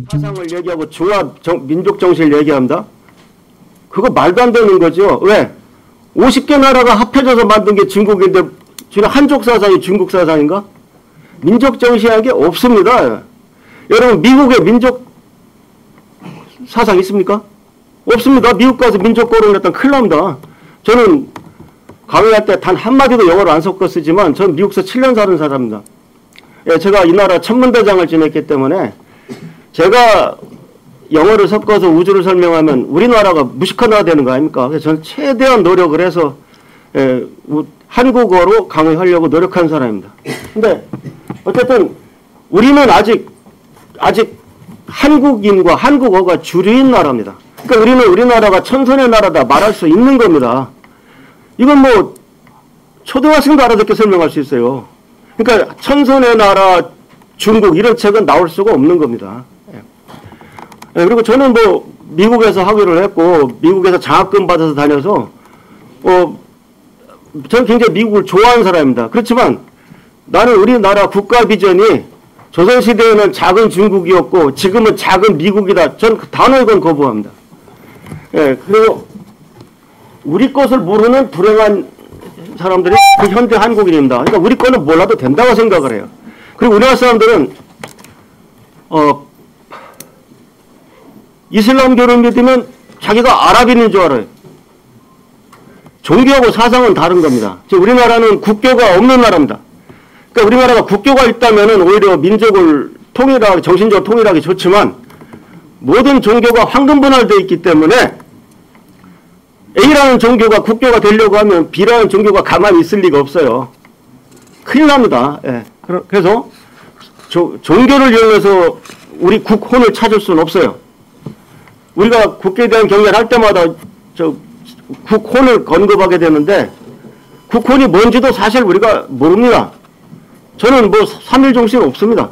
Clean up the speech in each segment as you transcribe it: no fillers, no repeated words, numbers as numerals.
사상을 얘기하고 중화 민족 정신을 얘기합니다. 그거 말도 안 되는 거죠. 왜? 50개 나라가 합해져서 만든 게 중국인데 주로 한족 사상이 중국 사상인가? 민족 정신이라는 게 없습니다. 여러분 미국에 민족 사상 있습니까? 없습니다. 미국 가서 민족 거론을 했다면 큰일 납니다. 저는 강의할 때 단 한마디도 영어를 안 섞어 쓰지만 저는 미국에서 7년 사는 사람입니다. 예, 제가 이 나라 천문대장을 지냈기 때문에 제가 영어를 섞어서 우주를 설명하면 우리나라가 무식한 나라 되는 거 아닙니까? 그래서 저는 최대한 노력을 해서 한국어로 강의하려고 노력한 사람입니다. 근데 어쨌든 우리는 아직 한국인과 한국어가 주류인 나라입니다. 그러니까 우리는 우리나라가 천선의 나라다 말할 수 있는 겁니다. 이건 뭐 초등학생도 알아듣게 설명할 수 있어요. 그러니까 천선의 나라 중국 이런 책은 나올 수가 없는 겁니다. 예, 그리고 저는 뭐 미국에서 학위를 했고 미국에서 장학금 받아서 다녀서 저는 굉장히 미국을 좋아하는 사람입니다. 그렇지만 나는 우리나라 국가 비전이 조선시대에는 작은 중국이었고 지금은 작은 미국이다. 저는 그 단어 이건 거부합니다. 예, 그리고 우리 것을 모르는 불행한 사람들이 그 현대 한국인입니다. 그러니까 우리 거는 몰라도 된다고 생각을 해요. 그리고 우리나라 사람들은 이슬람교를 믿으면 자기가 아랍인인 줄 알아요. 종교하고 사상은 다른 겁니다. 지금 우리나라는 국교가 없는 나라입니다. 그러니까 우리나라가 국교가 있다면 오히려 민족을 통일하게, 정신적으로 통일하기 좋지만 모든 종교가 황금분할되어 있기 때문에 A라는 종교가 국교가 되려고 하면 B라는 종교가 가만히 있을 리가 없어요. 큰일 납니다. 예. 그래서 종교를 이용해서 우리 국혼을 찾을 수는 없어요. 우리가 국교에 대한 경례를 할 때마다 국혼을 언급하게 되는데 국혼이 뭔지도 사실 우리가 모릅니다. 저는 뭐 3일 정신 없습니다.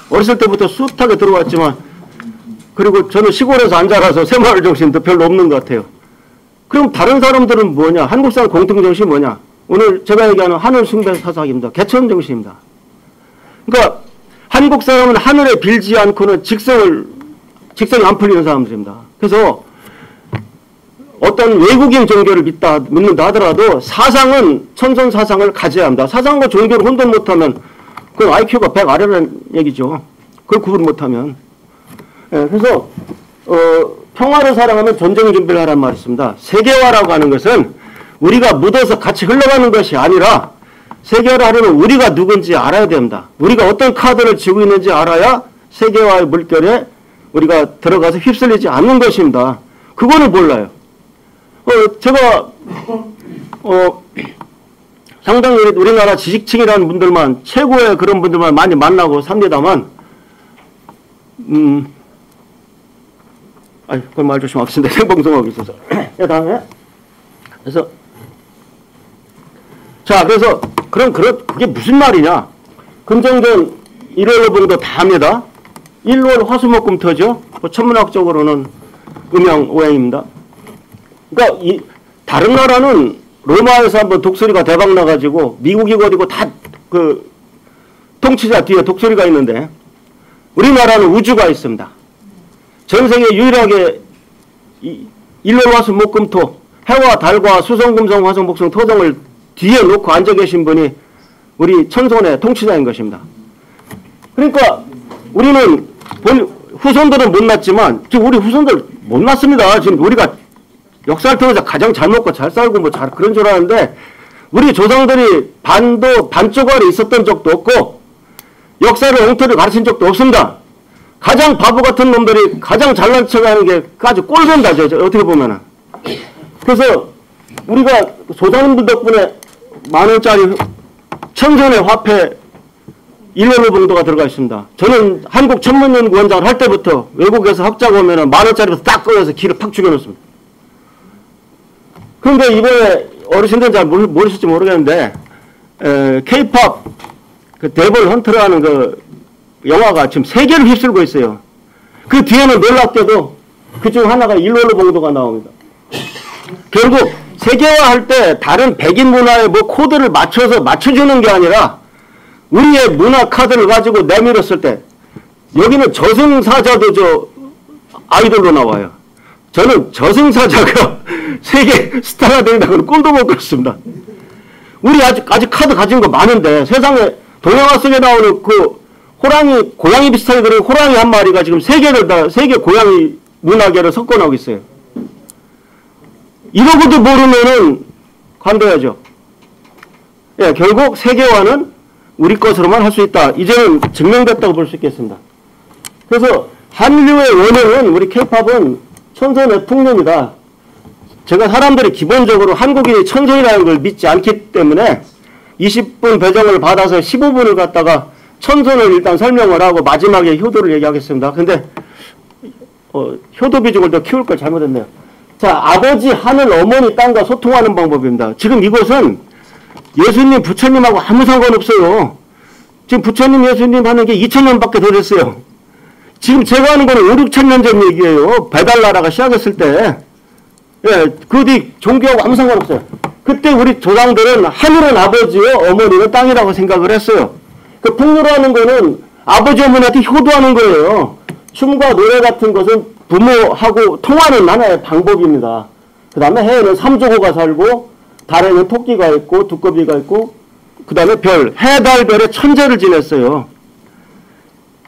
어렸을 때부터 숱하게 들어왔지만 그리고 저는 시골에서 안 자라서 새마을 정신도 별로 없는 것 같아요. 그럼 다른 사람들은 뭐냐? 한국 사람 공통정신이 뭐냐? 오늘 제가 얘기하는 하늘 숭배 사상입니다. 개천 정신입니다. 그러니까 한국 사람은 하늘에 빌지 않고는 직성이 안 풀리는 사람들입니다. 그래서 어떤 외국인 종교를 믿는다 하더라도 사상은 천선 사상을 가져야 합니다. 사상과 종교를 혼돈 못하면 그건 IQ가 100 아래라는 얘기죠. 그걸 구분 못하면. 예, 그래서 평화를 사랑하면 전쟁 준비를 하라는 말이 있습니다. 세계화라고 하는 것은 우리가 묻어서 같이 흘러가는 것이 아니라 세계화를 하려면 우리가 누군지 알아야 됩니다. 우리가 어떤 카드를 쥐고 있는지 알아야 세계화의 물결에 우리가 들어가서 휩쓸리지 않는 것입니다. 그거는 몰라요. 제가 상당히 우리나라 지식층이라는 분들만 최고의 그런 분들만 많이 만나고 삽니다만 그걸 말 조심하겠습니다. 생방송하고 있어서. 다음에 그래서 그게 무슨 말이냐? 금정전 일월로봉도 다 합니다. 일월 화수목금토죠. 천문학적으로는 음양 오행입니다. 그러니까 다른 나라는 로마에서 한번 독수리가 대박 나가지고 미국이 거리고 다 그 통치자 뒤에 독수리가 있는데 우리나라는 우주가 있습니다. 전 세계 유일하게 일월 화수목금토 해와 달과 수성 금성 화성 목성 토성을 뒤에 놓고 앉아 계신 분이 우리 천손의 통치자인 것입니다. 그러니까 우리는 후손들은 못났지만 지금 우리 후손들 못났습니다. 지금 우리가 역사를 통해서 가장 잘 먹고 잘 살고 뭐 잘 그런 줄 아는데 우리 조상들이 반쪽 아래 있었던 적도 없고 역사를 엉터리 가르친 적도 없습니다. 가장 바보 같은 놈들이 가장 잘난 척하는 게 아주 꼴된다. 어떻게 보면은. 그래서 우리가 조상님들 덕분에 만원짜리 천선의 화폐 1년 정도가 들어가 있습니다. 저는 한국 천문연구원장을 할 때부터 외국에서 학자가 오면은 만원짜리부터 딱 꺼내서 길을 팍 죽여놓습니다. 그런데 이번에 어르신들은 잘 모르실지 모르겠는데 K-POP 그 데블 헌트라는 그 영화가 지금 세계를 휩쓸고 있어요. 그 뒤에는 놀랍게도 그중 하나가 일월로 봉도가 나옵니다. 결국 세계화할 때 다른 백인 문화에 뭐 코드를 맞춰주는 게 아니라 우리의 문화 카드를 가지고 내밀었을 때 여기는 저승사자도 저 아이돌로 나와요. 저는 저승사자가 세계 스타가 된다고는 꿈도 못 꿨습니다. 우리 아직 카드 가진 거 많은데 세상에 동영화 속에 나오는 그 고양이 비슷하게 그런 호랑이 한 마리가 지금 세계 고양이 문화계를 석권하고 있어요. 이러고도 모르면은 관둬야죠. 예, 결국 세계화는 우리 것으로만 할 수 있다. 이제는 증명됐다고 볼 수 있겠습니다. 그래서 한류의 원형은 우리 K-팝은 천선의 풍류입니다. 제가 사람들이 기본적으로 한국인이 천선이라는 걸 믿지 않기 때문에 20분 배정을 받아서 15분을 갖다가 천선을 일단 설명을 하고 마지막에 효도를 얘기하겠습니다. 근데 효도 비중을 더 키울 걸 잘못했네요. 자, 아버지 하늘 어머니 땅과 소통하는 방법입니다. 지금 이것은 예수님 부처님하고 아무 상관없어요. 지금 부처님 예수님 하는 게 2000년밖에 더 됐어요. 지금 제가 하는 거는 5, 6천 년 전 얘기예요. 배달나라가 시작했을 때. 예, 그 뒤 종교하고 아무 상관없어요. 그때 우리 조상들은 하늘은 아버지요 어머니는 땅이라고 생각을 했어요. 그 풍류라는 거는 아버지 어머니한테 효도하는 거예요. 춤과 노래 같은 것은 부모하고 통하는 하나의 방법입니다. 그 다음에 해에는 삼조고가 살고 달에는 토끼가 있고 두꺼비가 있고 그 다음에 별, 해, 달, 별에 천재를 지냈어요.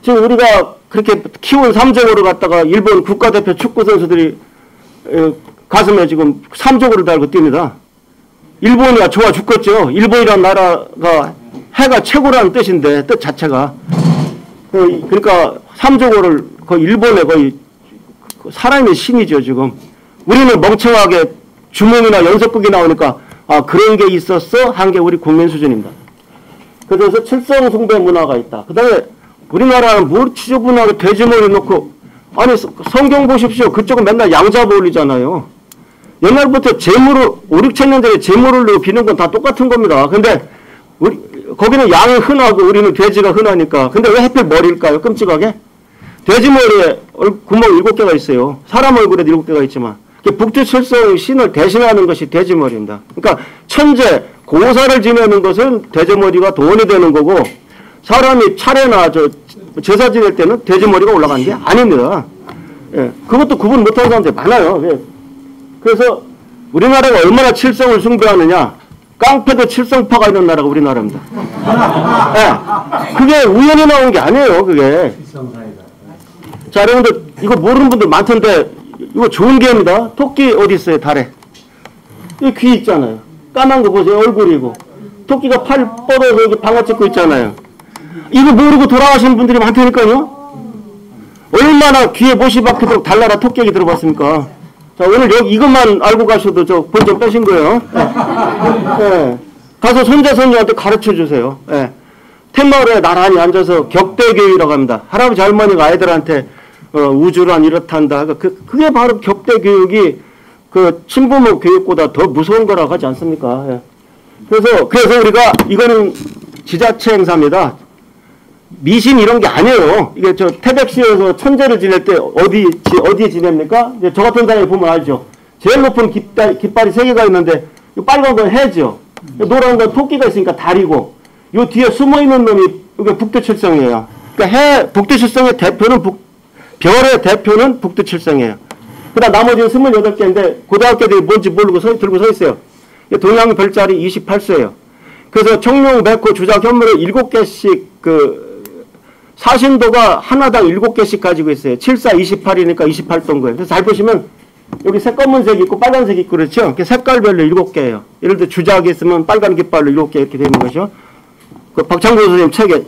지금 우리가 그렇게 키운 삼조고를 갖다가 일본 국가대표 축구 선수들이 가슴에 지금 삼조고를 달고 뜁니다. 일본이야 좋아 죽겠죠. 일본이라는 나라가 해가 최고라는 뜻인데 뜻 자체가 그러니까 삼조고를 거의 일본에 거의 살아있는 신이죠 지금. 우리는 멍청하게 주몽이나 연속극이 나오니까 아 그런 게 있었어 한 게 우리 국민 수준입니다. 그래서 칠성 숭배 문화가 있다. 그 다음에 우리나라는 뭘 지저분하게 돼지머리 놓고 아니 성경 보십시오. 그쪽은 맨날 양잡아 올리잖아요. 옛날부터 재물을 5, 6천 년 전에 재물을 넣어 비는 건 다 똑같은 겁니다. 근데 거기는 양이 흔하고 우리는 돼지가 흔하니까. 근데 왜 하필 머리일까요? 끔찍하게? 돼지 머리에 구멍 7개가 있어요. 사람 얼굴에도 7개가 있지만 북두칠성 신을 대신하는 것이 돼지 머리입니다. 그러니까 천재 고사를 지내는 것은 돼지 머리가 도원이 되는 거고 사람이 차례나 제사 지낼 때는 돼지 머리가 올라가는 게 아닙니다. 예, 그것도 구분 못하는 사람들이 많아요. 예. 그래서 우리나라가 얼마나 칠성을 숭배하느냐. 깡패도 칠성파가 있는 나라가 우리나라입니다. 예, 그게 우연히 나온 게 아니에요. 그게. 자, 여러분들 이거 모르는 분들 많던데 이거 좋은 게임이다. 토끼 어디 있어요? 달에. 이 귀 있잖아요. 까만 거 보세요. 얼굴이고. 토끼가 팔 뻗어서 여기 방아 찍고 있잖아요. 이거 모르고 돌아가시는 분들이 많다니까요. 얼마나 귀에 못이 박히도록 달나라 토끼 들어봤습니까? 자, 오늘 여기 이것만 알고 가셔도 저 본전 빼신 거예요. 예. 가서 손자손녀한테 가르쳐 주세요. 예. 텐마을에 나란히 앉아서 격대교육이라고 합니다. 할아버지 할머니가 아이들한테 우주란 이렇단다. 그게 바로 격대교육이 그 친부모 교육보다 더 무서운 거라고 하지 않습니까? 예. 그래서 우리가 이거는 지자체 행사입니다. 미신 이런 게 아니에요. 이게 저 태백시에서 천재를 지낼 때 어디에 지냅니까? 이제 저 같은 사람이 보면 알죠. 제일 높은 깃발이 3개가 있는데 이 빨간 건 해죠. 노란 건 토끼가 있으니까 달이고 요 뒤에 숨어 있는 놈이 이게 북두칠성이에요. 그러니까 북두칠성의 대표는 별의 대표는 북두칠성이에요. 그다음 나머지는 28개인데 고등학교들이 뭔지 모르고 들고 서 있어요. 동양 별자리 28수예요. 그래서 청룡, 백호, 주작, 현무를 7개씩 사신도가 하나당 7개씩 가지고 있어요. 7, 4, 28이니까 28도인 거예요. 그래서 잘 보시면 여기 검은색이 있고 빨간색이 있고 그렇죠. 색깔별로 7개예요. 예를 들어 주작이 있으면 빨간 깃발로 7개 이렇게 되는 거죠. 그 박창구 선생님 책에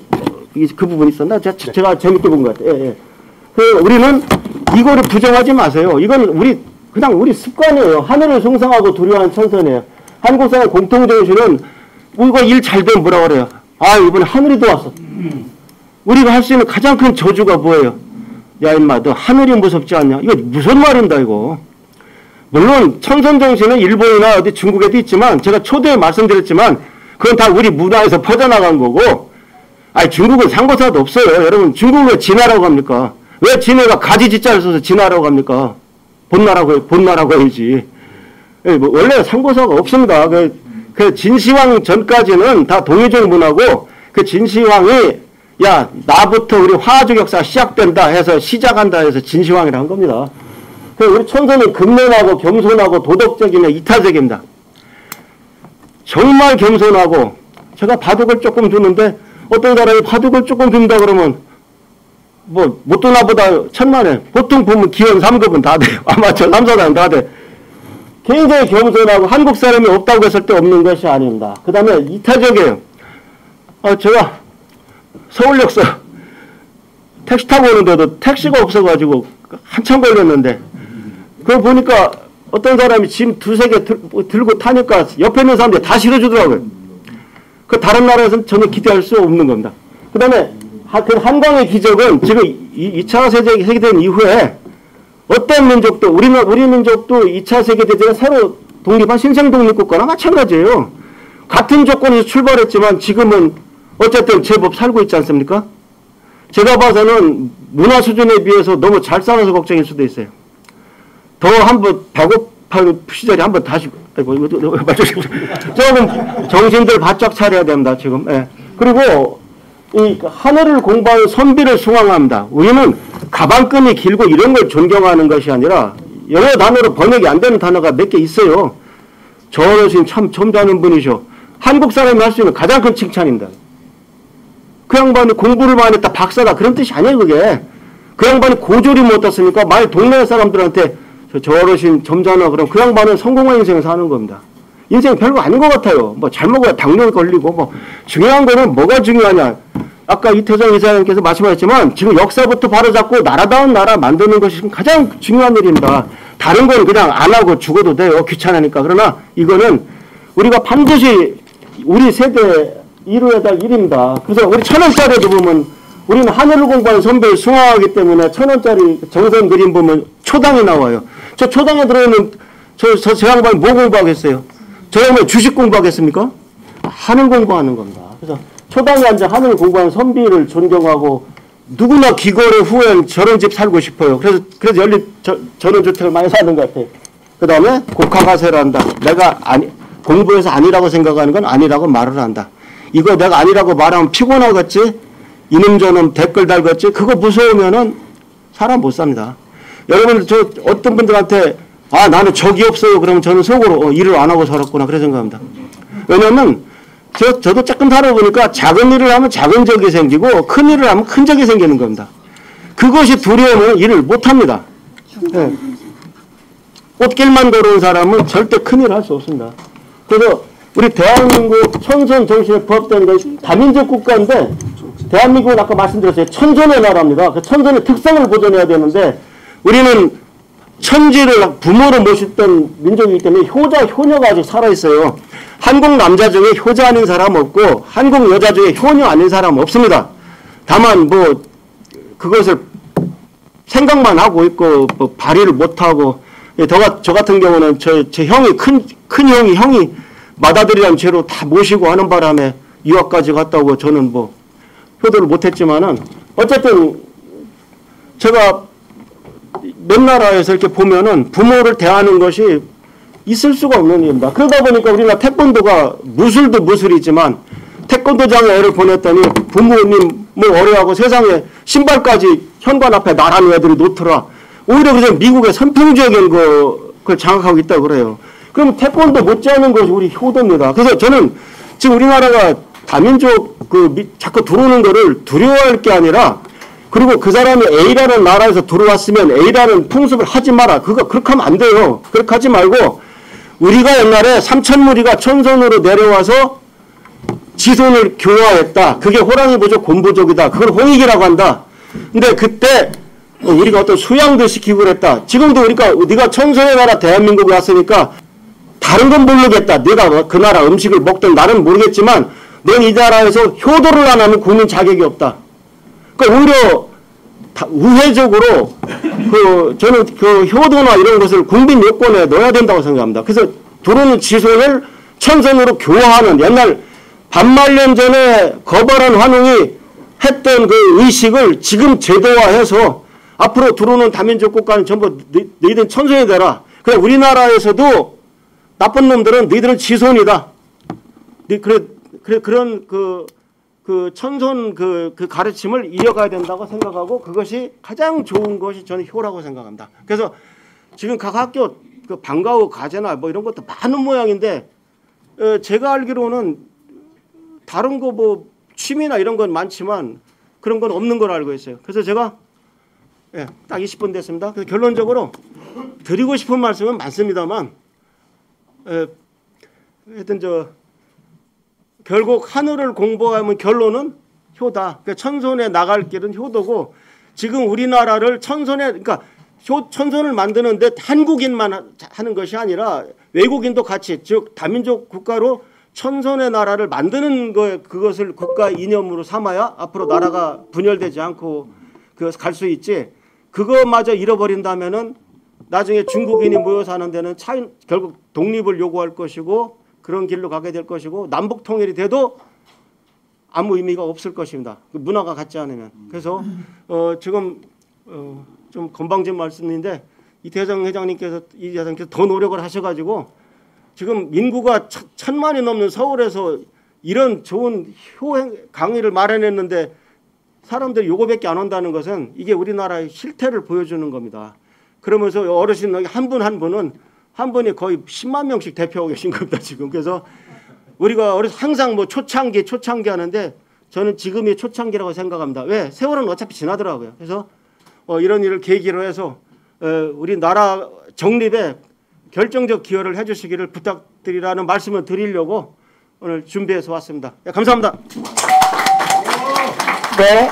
그 부분이 있었나? 제가 재밌게 본 것 같아요. 예, 예. 우리는 이거를 부정하지 마세요. 이건 그냥 우리 습관이에요. 하늘을 숭상하고 두려워하는 천선이에요. 한국 사람의 공통정신은 이거 일 잘 되면 뭐라 그래요? 아, 이번에 하늘이 도왔어. 우리가 할 수 있는 가장 큰 저주가 뭐예요? 야, 임마, 너 하늘이 무섭지 않냐? 이거 무슨 말인다, 이거. 물론, 천선정신은 일본이나 어디 중국에도 있지만, 제가 초대에 말씀드렸지만, 그건 다 우리 문화에서 퍼져나간 거고, 아니, 중국은 상고사도 없어요. 여러분, 중국은 왜 진화라고 합니까? 왜 진해가 가지 지자를 써서 진화라고 합니까? 본나라고 해야지. 예, 뭐 원래 상고사가 없습니다. 그 진시황 전까지는 다 동의종 문화고 그 진시황이 야 나부터 우리 화족 역사 시작된다 해서 시작한다 해서 진시황이라 한 겁니다. 우리 천선은 근면하고 겸손하고 도덕적이며 이타적입니다. 정말 겸손하고 제가 바둑을 조금 두는데 어떤 사람이 바둑을 조금 둔다 그러면 뭐 못도 나보다 천만에 보통 보면 기원 3급은 다 돼요. 아마추어 3, 4단 다 돼. 굉장히 겸손하고 한국 사람이 없다고 했을 때 없는 것이 아닙니다. 그 다음에 이타적이에요. 제가 서울역서 택시 타고 오는데도 택시가 없어가지고 한참 걸렸는데 그거 보니까 어떤 사람이 짐 두세 개 들고 타니까 옆에 있는 사람들이 다 실어주더라고요. 그 다른 나라에서는 전혀 기대할 수 없는 겁니다. 그 다음에 그 한강의 기적은 지금 2차 세계대전 이후에 어떤 민족도 우리 민족도 2차 세계대전에 새로 독립한 신생독립국가나 마찬가지예요. 같은 조건에서 출발했지만 지금은 어쨌든 제법 살고 있지 않습니까? 제가 봐서는 문화 수준에 비해서 너무 잘 살아서 걱정일 수도 있어요. 더 한번 배고팔 시절에 한번 다시 조금 정신들 바짝 차려야 됩니다. 지금. 예. 그리고 이 하늘을 공부하는 선비를 숭앙합니다. 우리는 가방끈이 길고 이런 걸 존경하는 것이 아니라 영어 단어로 번역이 안 되는 단어가 몇 개 있어요. 저 어르신 참 점잖은 분이셔. 한국 사람이 할 수 있는 가장 큰 칭찬입니다. 그 양반이 공부를 많이 했다 박사다 그런 뜻이 아니에요. 그게. 그 양반이 고졸이 못 떴으니까 만약 동네 사람들한테 저 어르신 점잖아 그럼 그 양반은 성공한 인생을 사는 겁니다. 인생 별거 아닌 것 같아요. 뭐 잘 먹어야 당뇨 걸리고 뭐 중요한 거는 뭐가 중요하냐. 아까 이태정 이사님께서 말씀하셨지만 지금 역사부터 바로잡고 나라다운 나라 만드는 것이 가장 중요한 일입니다. 다른 건 그냥 안 하고 죽어도 돼요. 귀찮으니까. 그러나 이거는 우리가 반드시 우리 세대 이루어야 될 일입니다. 그래서 우리 1,000원짜리도 보면 우리는 하늘을 공부하는 선배를 숭앙하기 때문에 1,000원짜리 정선 그림 보면 초당이 나와요. 저 초당에 들어있는 저 양반이 뭐 공부하겠어요? 저 양반이 주식 공부하겠습니까? 하늘 공부하는 겁니다. 그래서 초당에 앉아 하늘 공부하는 선비를 존경하고 누구나 귀거래 후엔 저런 집 살고 싶어요. 그래서 저런 주택을 많이 사는 것 같아요. 그 다음에 곡하가세를 한다. 내가 공부해서 아니라고 생각하는 건 아니라고 말을 한다. 이거 내가 아니라고 말하면 피곤하겠지? 이놈저놈 댓글 달겠지? 그거 무서우면은 사람 못 삽니다. 여러분, 어떤 분들한테 나는 적이 없어요. 그러면 저는 속으로 일을 안 하고 살았구나. 그래 생각합니다. 왜냐면 저도 조금 살아보니까 작은 일을 하면 작은 적이 생기고 큰 일을 하면 큰 적이 생기는 겁니다. 그것이 두려우면 일을 못 합니다. 네. 꽃길만 걸어온 사람은 절대 큰 일을 할 수 없습니다. 그래서 우리 대한민국 천선 정신에 부합되는 것이 다민족 국가인데 대한민국은 아까 말씀드렸어요. 천선의 나라입니다. 그 천선의 특성을 보존해야 되는데 우리는 천지를 부모로 모셨던 민족이기 때문에 효자, 효녀가 아직 살아있어요. 한국 남자 중에 효자 아닌 사람 없고 한국 여자 중에 효녀 아닌 사람 없습니다. 다만 뭐 그것을 생각만 하고 있고 뭐 발휘를 못하고 저 같은 경우는 제 형이 큰 형이 맏아들이란 죄로 다 모시고 하는 바람에 유학까지 갔다 오고 저는 뭐 효도를 못했지만은 어쨌든 제가 몇 나라에서 이렇게 보면은 부모를 대하는 것이 있을 수가 없는 일입니다. 그러다 보니까 우리나라 태권도가 무술도 무술이지만 태권도장에 애를 보냈더니 부모님을 어려하고 세상에 신발까지 현관 앞에 나라는 애들이 놓더라. 오히려 그래서 미국의 선풍적인 그걸 장악하고 있다고 그래요. 그럼 태권도 못지않은 것이 우리 효도입니다. 그래서 저는 지금 우리나라가 다민족 자꾸 들어오는 거를 두려워할 게 아니라 그리고 그 사람이 A라는 나라에서 들어왔으면 A라는 풍습을 하지 마라. 그렇게 하면 안 돼요. 그렇게 하지 말고 우리가 옛날에 삼천무리가 천선으로 내려와서 지손을 교화했다. 그게 호랑이부족 곤부족이다. 그걸 홍익이라고 한다. 근데 그때 우리가 어떤 수양도 시키고 그랬다. 지금도 네가 천선의 나라 대한민국에 왔으니까 다른 건 모르겠다. 네가 그 나라 음식을 먹든 나는 모르겠지만 넌 이 나라에서 효도를 안 하면 국민 자격이 없다. 그러니까 오히려 우회적으로 저는 효도나 이런 것을 국민 요건에 넣어야 된다고 생각합니다. 그래서 들어오는 지손을 천선으로 교화하는 옛날 반말년 전에 거벌한 환웅이 했던 그 의식을 지금 제도화해서 앞으로 들어오는 다민족 국가는 전부 너희들 천선이 되라. 그래 우리나라에서도 나쁜 놈들은 너희들은 지손이다. 그런 그 천손 그 가르침을 이어가야 된다고 생각하고 그것이 가장 좋은 것이 저는 효라고 생각합니다. 그래서 지금 각 학교 그 방과 후 과제나 뭐 이런 것도 많은 모양인데 제가 알기로는 다른 거 뭐 취미나 이런 건 많지만 그런 건 없는 걸 알고 있어요. 그래서 제가 딱 20분 됐습니다. 그래서 결론적으로 드리고 싶은 말씀은 많습니다만 하여튼 결국 하늘을 공부하면 결론은 효다. 그러니까 천손에 나갈 길은 효도고 지금 우리나라를 그러니까 천손을 만드는데 한국인만 하는 것이 아니라 외국인도 같이 즉 다민족 국가로 천손의 나라를 만드는 그것을 국가 이념으로 삼아야 앞으로 나라가 분열되지 않고 갈 수 있지. 그것마저 잃어버린다면은 나중에 중국인이 모여 사는 데는 결국 독립을 요구할 것이고 그런 길로 가게 될 것이고 남북 통일이 돼도 아무 의미가 없을 것입니다. 문화가 같지 않으면. 그래서 지금 좀 건방진 말씀인데 이태정 회장님께서 더 노력을 하셔가지고 지금 인구가 1,000만이 넘는 서울에서 이런 좋은 강의를 마련했는데 사람들이 요거밖에 안 온다는 것은 이게 우리나라의 실태를 보여주는 겁니다. 그러면서 어르신 한 분 한 분이 거의 10만 명씩 대표하고 계신 겁니다. 지금. 그래서 우리가 항상 뭐 초창기 하는데 저는 지금이 초창기라고 생각합니다. 왜? 세월은 어차피 지나더라고요. 그래서 이런 일을 계기로 해서 우리나라 정립에 결정적 기여를 해주시기를 부탁드리라는 말씀을 드리려고 오늘 준비해서 왔습니다. 감사합니다. 네.